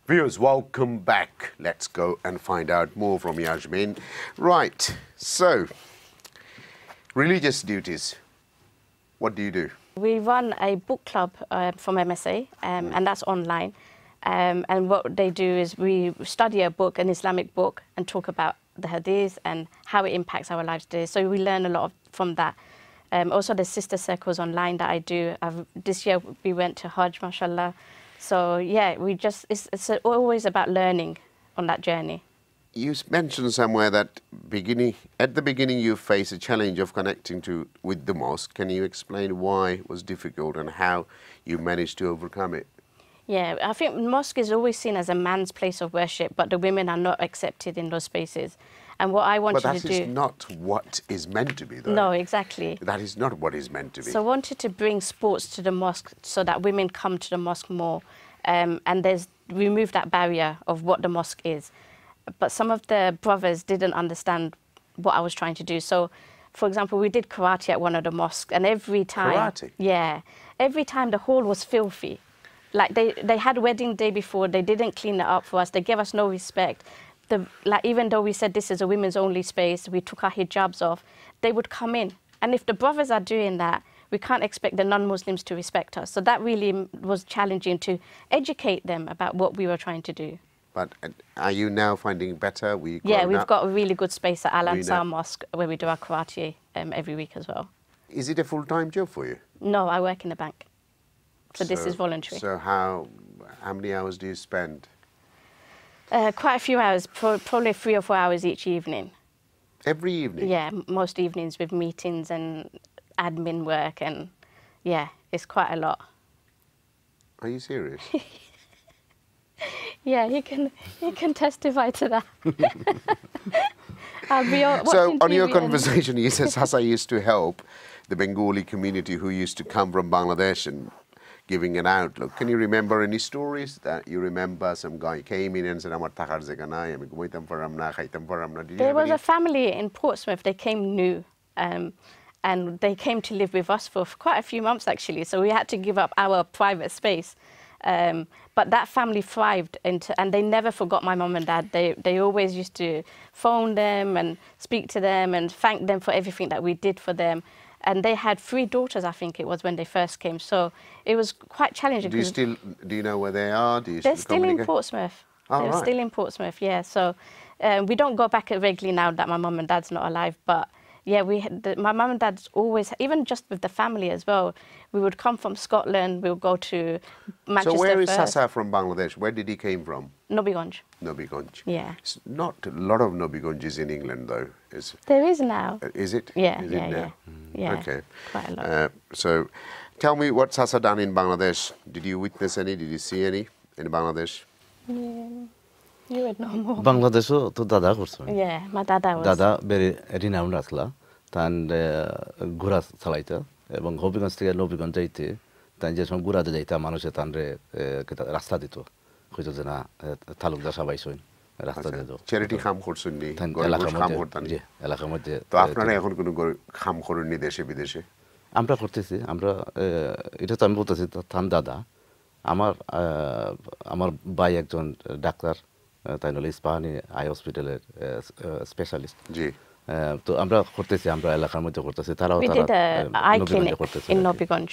Viewers, welcome back. Let's go and find out more from Yasmin. Right, so religious duties. What do you do? We run a book club from MSA, and that's online. And what they do is we study a book, an Islamic book, and talk about the hadith and how it impacts our lives today. So we learn a lot from that. Also, the sister circles online that I do. This year we went to Hajj, mashallah. So yeah, it's always about learning on that journey. You mentioned somewhere that at the beginning you face a challenge of connecting with the mosque. Can you explain why it was difficult and how you managed to overcome it? Yeah, I think mosque is always seen as a man's place of worship, but the women are not accepted in those spaces. And what I wanted to do... But that is not what is meant to be, though. No, exactly. That is not what is meant to be. So I wanted to bring sports to the mosque so that women come to the mosque more, and remove that barrier of what the mosque is. But some of the brothers didn't understand what I was trying to do. So, for example, we did karate at one of the mosques, and every time... Karate? Yeah. Every time the hall was filthy. Like, they had a wedding day before, they didn't clean it up for us, they gave us no respect. Even though we said this is a women's only space, we took our hijabs off, they would come in. And if the brothers are doing that, we can't expect the non-Muslims to respect us. So that really was challenging to educate them about what we were trying to do. But are you now finding better? We've got a really good space at Al Ansar Mosque where we do our karate every week as well. Is it a full-time job for you? No, I work in a bank. So this is voluntary. So how many hours do you spend? Quite a few hours, probably 3 or 4 hours each evening. Every evening? Yeah, most evenings with meetings and admin work, and yeah, it's quite a lot. Are you serious? Yeah, you can testify to that. So on your conversation, you said Sasa used to help the Bengali community who used to come from Bangladesh and giving an outlook. Can you remember any stories that you remember? Some guy came in and said, "Amar takar jagah nai, ami gumaitam param na, khaitam param na." There was a family in Portsmouth. They came new, and they came to live with us for quite a few months actually. So we had to give up our private space. But that family thrived, and they never forgot my mum and dad. They always used to phone them and speak to them and thank them for everything that we did for them. And they had 3 daughters, I think it was, when they first came. So it was quite challenging. Do you know where they are? They're still in Portsmouth. Oh, they're still in Portsmouth, yeah. So we don't go back regularly now that my mum and dad's not alive. But yeah, my mum and dad's always, even just with the family as well, we would come from Scotland, we would go to Manchester. So where is Sasa from Bangladesh? Where did he came from? Nobiganj. Nobiganj. Yeah. It's not a lot of Nobiganjis in England, though. There is now. Is it? Yeah, is yeah, it now? Yeah. Okay. Quite a lot. So tell me what Sasa done in Bangladesh. Did you witness any? Did you see any in Bangladesh? Yeah. You would know more. Bangladesh to dada korcho. Yeah, my dada was. Dada very renowned atla. Tan gura chalaita ebong Hobbiganj theke Nobiganj jaite tan je som gura jaita manushe tanre rasta dito hoyto je na talukdar sabai soin rasta dido charity kham korchunni গরিব খাম করতেন জি এলাকার মধ্যে তো আপনারা এখন কোন খাম করেননি দেশে বিদেশে আমরা করতেছি আমরা এটা তো আমি বলতেছি তান দাদা আমার ভাই একজন ডাক্তার তাই নলে ইস্পাহানি আই হসপিটালের স্পেশালিস্ট জি তো আমরা করতেছি আমরা এলাকার মধ্যে করতেছি তারাও We did an eye clinic in Nobiganj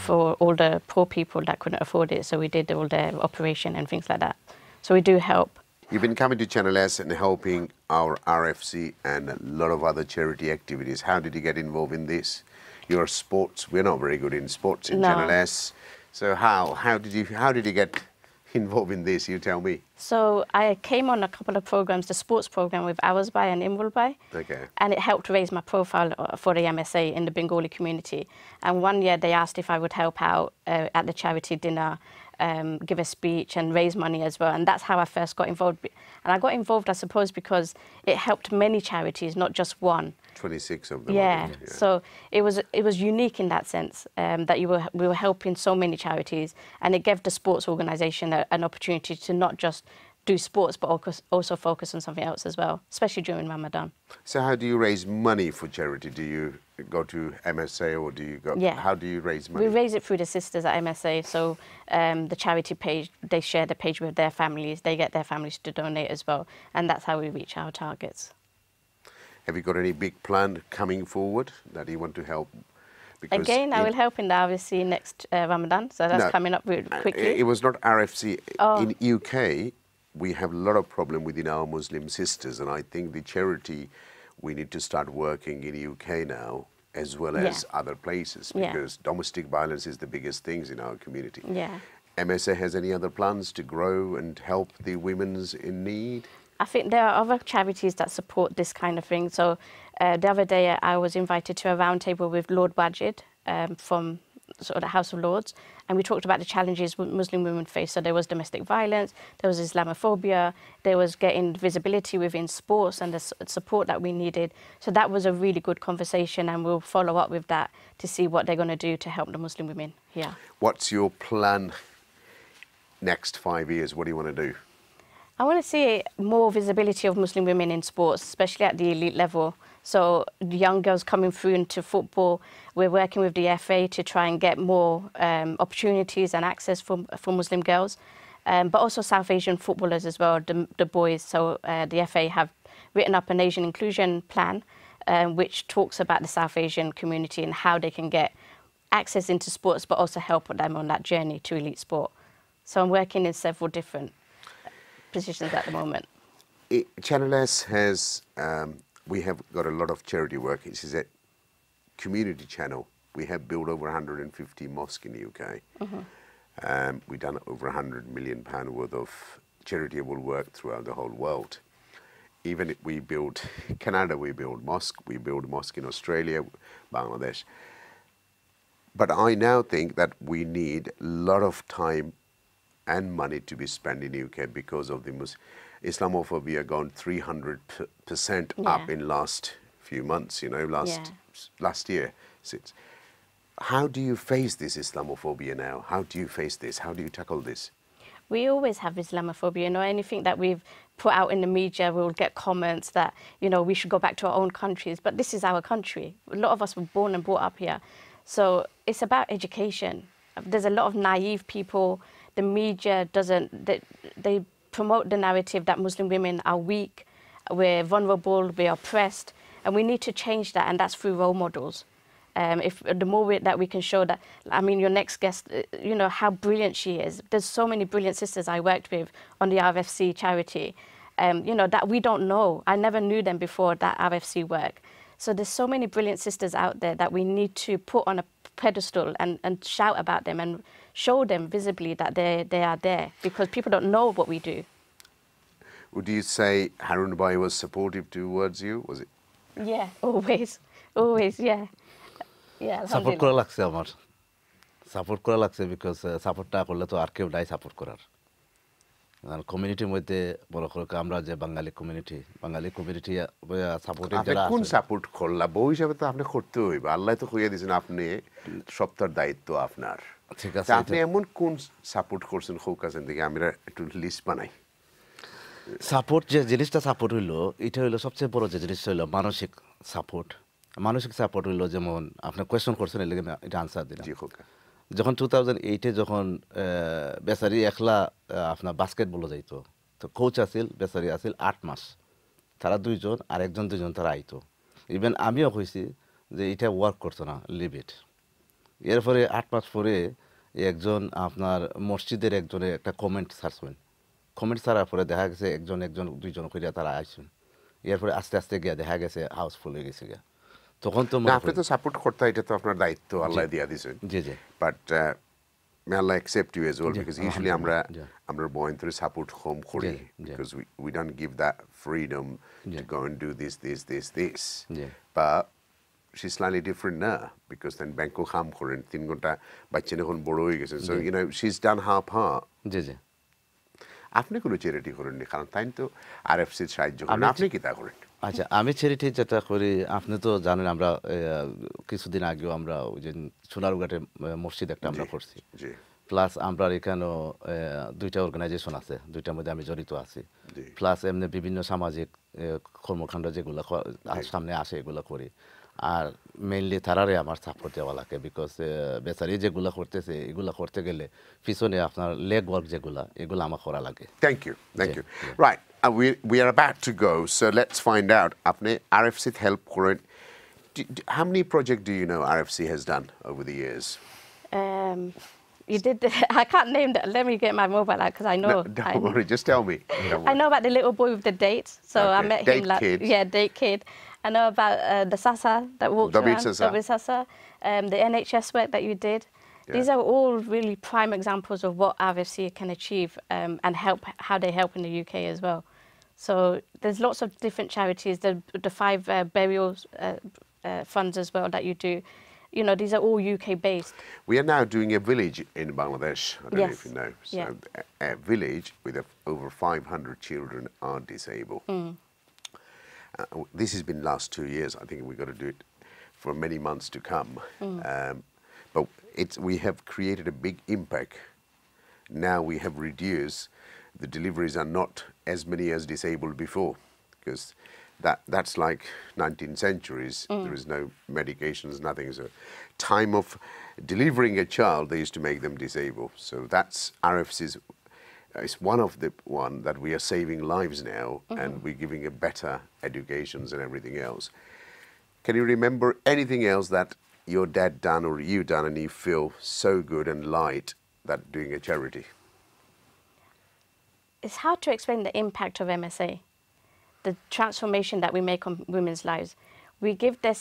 for all the poor people that couldn't afford it, so we did all the operation and things like that. So we do help. You've been coming to Channel S and helping our RFC and a lot of other charity activities. How did you get involved in this? Your sports, we're not very good in sports in Channel S. So how did you get involved in this? You tell me. So I came on a couple of programs, the sports program with Awazbai and Imwalbai. Okay. And it helped raise my profile for the MSA in the Bengali community. And one year they asked if I would help out at the charity dinner, give a speech and raise money as well. And that's how I first got involved. And I got involved, I suppose, because it helped many charities, not just one. 26 of them. Yeah. So it was unique in that sense, that we were helping so many charities, and it gave the sports organisation an opportunity to not just do sports, but also focus on something else as well, especially during Ramadan. So how do you raise money for charity? Do you go to MSA, or do you go? Yeah. How do you raise money? We raise it through the sisters at MSA. So the charity page, they share the page with their families. They get their families to donate as well, and that's how we reach our targets. Have you got any big plan coming forward that you want to help? Because Again, I will help in the RFC next Ramadan, so that's coming up really quickly. It was not RFC. Oh. In UK, we have a lot of problem within our Muslim sisters, and I think the charity, we need to start working in UK now as well as other places, because domestic violence is the biggest things in our community. Yeah. MSA has any other plans to grow and help the women's in need? I think there are other charities that support this kind of thing. So the other day I was invited to a roundtable with Lord Wajid from sort of the House of Lords, and we talked about the challenges Muslim women face. So there was domestic violence, there was Islamophobia, there was getting visibility within sports and the support that we needed. So that was a really good conversation, and we'll follow up with that to see what they're going to do to help the Muslim women here. What's your plan next 5 years? What do you want to do? I want to see more visibility of Muslim women in sports, especially at the elite level. So the young girls coming through into football, we're working with the FA to try and get more opportunities and access for Muslim girls, but also South Asian footballers as well, the boys. So the FA have written up an Asian inclusion plan, which talks about the South Asian community and how they can get access into sports, but also help them on that journey to elite sport. So I'm working in several different positions at the moment. Channel S has, we have got a lot of charity work. This is a community channel. We have built over 150 mosques in the UK. We've done over £100 million worth of charitable work throughout the whole world. Even if we build Canada, we build mosque in Australia, Bangladesh. But I now think that we need a lot of time and money to be spent in the UK because of the Islamophobia gone 300% up in last few months, you know, last year. How do you face this Islamophobia now? How do you face this? How do you tackle this? We always have Islamophobia, you know, anything that we've put out in the media, we'll get comments that, you know, we should go back to our own countries, but this is our country. A lot of us were born and brought up here. So it's about education. There's a lot of naive people. The media they promote the narrative that Muslim women are weak, we're vulnerable, we're oppressed, and we need to change that, and that's through role models. If the more that we can show that, I mean, your next guest, you know, how brilliant she is. There's so many brilliant sisters I worked with on the RFC charity, you know, that we don't know. I never knew them before that RFC work. So there's so many brilliant sisters out there that we need to put on a pedestal and shout about them and show them visibly that they are there, because people don't know what we do. Would you say Harun Bhai was supportive towards you? Was it? Yeah, always, yeah. Yeah, support করা লাগছে আমার, support করা লাগছে because support না করলে তো আর কেউ নাই সাপোর্ট করার। আর কমিউনিটির মধ্যে বড় করে আমরা যে বাঙালি কমিউনিটি সাপোর্টের যারা কোন সাপোর্ট করলা বউ হিসাবে তো আপনি করতে হইবে, আল্লাহ তো কইয়া দিয়েছেন আপনি সপ্তাহের দায়িত্ব আপনার। ঠিক আছে, আপনি এমন কোন সাপোর্ট করছেন খুব কাছেন থেকে আমরা একটু লিস্ট বানাই। সাপোর্ট যে জিনিসটা সাপোর্ট হইলো, এটা হইলো সবচেয়ে বড় যে জিনিসটা হইলো মানসিক সাপোর্ট। মানসিক সাপোর্ট হইলো যেমন আপনি কোয়েশ্চন করছেন, এর লাগে এটা আনসার দিলাম। যখন 2008-এ যখন বেচারি একলা আপনার বাস্কেটবলও যাইতো, তো কোচ আছিল, বেচারি আছিল 8 মাস, তারা দুইজন আর একজন দুইজন তারা আইতো। ইভেন আমিও কইছি যে এটা ওয়ার্ক করতো না, লিভ ইট। এরপরে 8 মাস পরে একজন আপনার মসজিদের একজনে একটা কমেন্ট ছাড়ছেন, কমেন্ট ছাড়ার পরে দেখা গেছে একজন দুইজন কইরা তারা আইছেন। এরপরে আস্তে আস্তে গিয়া দেখা গেছে হাউসফুল হয়ে গেছে গিয়া। তখন তো আপনি তো সাপোর্ট করতে, এটা তো আপনার দায়িত্ব, আল্লাহ দিয়া দিয়েছেন। জি জি। But may Allah accept you as well, because usually আমরা বয়ন through support home করি, because we don't give that freedom to go and do this. But she's slightly different now, because then ব্যাংকও কাম করেন 3 ঘন্টা, বাচ্চা এখন বড় হয়ে গেছে, so you know she's done her part. জি জি। আপনি কোনো চ্যারিটি করেননি, কারণ তাই তো আরএফসির সাহায্য করেন, আপনি কি তা করেন? আচ্ছা, আমি চ্যারিটি যেটা করি, আপনি তো জানেন আমরা কিছুদিন আগেও আমরা ওই যে সোনারুঘাটে মসজিদ একটা আমরা করছি, প্লাস আমরা এখানেও 2টা অর্গানাইজেশন আছে, 2টার মধ্যে আমি জড়িত আছি, প্লাস এমনি বিভিন্ন সামাজিক কর্মকাণ্ড যেগুলো সামনে আসে এগুলো করি। আর মেইনলি তারারে আমার সাপোর্ট দেওয়া লাগে বিকজ বেচারি যেগুলা করতেছে এগুলা করতে গেলে পিছনে আপনার লেগ ওয়ার্ক যেগুলা এগুলা আমার করা লাগে Thank you. Right, we are about to go, so let's find out. আপনি RFC help করেন. How many projects do you know RFC has done over the years? You did. I can't name that. Let me get my mobile out because I know. No, don't worry, just tell me. I know about the little boy with the date. So I met him. Date kid. I know about the Sasa that walks around. The Sasa. The NHS work that you did. Yeah. These are all really prime examples of what RFC can achieve and how they help in the UK as well. So there's lots of different charities. The 5 burial funds as well that you do. You know, these are all UK-based. We are now doing a village in Bangladesh. I don't know if you know. So a village with over 500 children are disabled. This has been last 2 years. I think we've got to do it for many months to come. But we have created a big impact. Now we have reduced. The deliveries are not as many as disabled before, because that's like 19th centuries. There is no medications, nothing. So time of delivering a child, they used to make them disabled. So that's RFC's. It's one of the one that we are saving lives now, and we're giving a better educations and everything else. Can you remember anything else that your dad done or you done, and you feel so good and light that doing a charity? It's hard to explain the impact of MSA. The transformation that we make on women's lives. We give the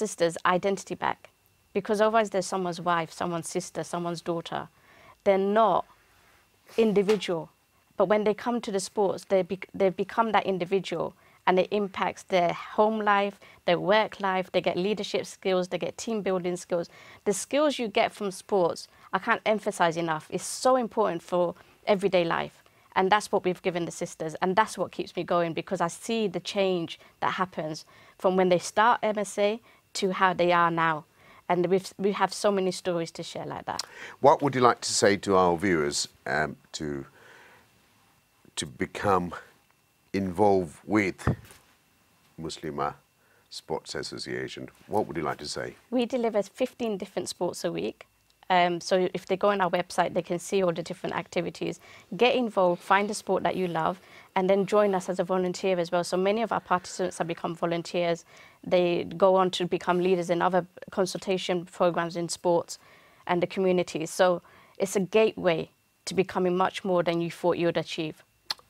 sisters identity back, because otherwise they're someone's wife, someone's sister, someone's daughter. They're not individual, but when they come to the sports, they become that individual, and it impacts their home life, their work life. They get leadership skills, they get team building skills. The skills you get from sports, I can't emphasize enough, is so important for everyday life. And that's what we've given the sisters. And that's what keeps me going, because I see the change that happens from when they start MSA to how they are now. And we have so many stories to share like that. What would you like to say to our viewers to become involved with Muslimah Sports Association? What would you like to say? We deliver 15 different sports a week. So if they go on our website, they can see all the different activities. Get involved, find a sport that you love, and then join us as a volunteer as well. So many of our participants have become volunteers. They go on to become leaders in other consultation programs in sports and the communities. So it's a gateway to becoming much more than you thought you would achieve.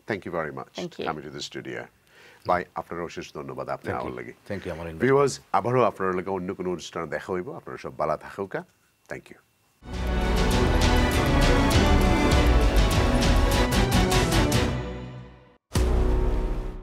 Thank you very much for coming to the studio. Bye. আপনার অশেষ ধন্যবাদ আপনি আমার লাগি। Thank you আমার viewers, আবারও আপনার লাগি অন্য কোনো অনুষ্ঠানে দেখা হইব। আপনারা সব ভালো থাকুকা। Thank you.